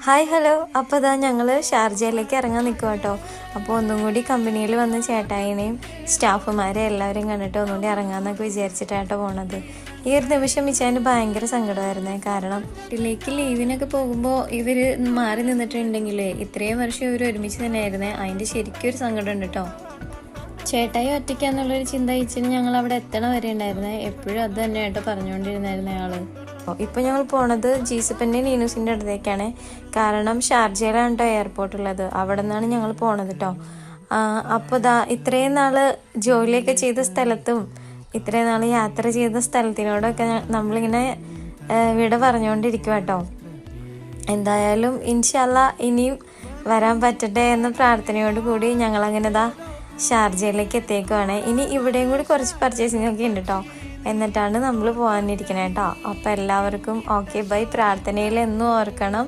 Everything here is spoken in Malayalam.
Hi hello. അപ്പോൾ ഇതാ ഞങ്ങൾ ഷാർജയിലേക്ക് ഇറങ്ങാൻ നിൽക്കുക കേട്ടോ. അപ്പോൾ ഒന്നും കൂടി കമ്പനിയിൽ വന്ന് ചേട്ടായിനെയും സ്റ്റാഫുമാരെ എല്ലാവരും കണ്ടിട്ട് ഒന്നുകൂടി ഇറങ്ങാമെന്നൊക്കെ വിചാരിച്ചിട്ടാട്ടോ പോണത്. ഈ ഒരു നിമിഷം മിച്ചാന് ഭയങ്കര സങ്കടമായിരുന്നേ. കാരണം വീട്ടിലേക്ക് ലീവിനൊക്കെ പോകുമ്പോൾ ഇവർ മാറി നിന്നിട്ടുണ്ടെങ്കിൽ ഇത്രയും വർഷം ഇവർ ഒരുമിച്ച് തന്നെയായിരുന്നേ. അതിൻ്റെ ശരിക്കും ഒരു സങ്കടം ഉണ്ട് കേട്ടോ. ചേട്ടായി ഒറ്റയ്ക്കാന്നുള്ളൊരു ചിന്ത ഇച്ചിന് ഞങ്ങൾ അവിടെ എത്തണ വരെ ഉണ്ടായിരുന്നേ. എപ്പോഴും അത് തന്നെ കേട്ടോ പറഞ്ഞുകൊണ്ടിരുന്നായിരുന്നേ ആള്. ഇപ്പോൾ ഞങ്ങൾ പോണത് ജീസപ്പൻ്റെ നീനൂസിൻ്റെ അടുത്തേക്കാണ്. കാരണം ഷാർജയിലാണ് കേട്ടോ എയർപോർട്ടുള്ളത്. അവിടെ നിന്നാണ് ഞങ്ങൾ പോണത് കേട്ടോ. അപ്പോൾ ഇത്രയും നാൾ ജോലിയൊക്കെ ചെയ്ത സ്ഥലത്തും ഇത്രയും നാൾ യാത്ര ചെയ്ത സ്ഥലത്തിനോടൊക്കെ നമ്മളിങ്ങനെ വിട പറഞ്ഞുകൊണ്ടിരിക്കുക കേട്ടോ. എന്തായാലും ഇൻഷാ അല്ലാ ഇനിയും വരാൻ പറ്റട്ടെ എന്ന പ്രാർത്ഥനയോട് കൂടി ഞങ്ങളങ്ങനെ ഷാർജയിലേക്ക് എത്തിയേക്കുവാണ്. ഇനി ഇവിടെയും കൂടി കുറച്ച് പർച്ചേസിംഗ് ഒക്കെ ഉണ്ട് കേട്ടോ. എന്നിട്ടാണ് നമ്മൾ പോകാനിരിക്കണേ കേട്ടോ. അപ്പോൾ എല്ലാവർക്കും ഓക്കെ ബൈ. പ്രാർത്ഥനയിൽ എന്നും ഓർക്കണം.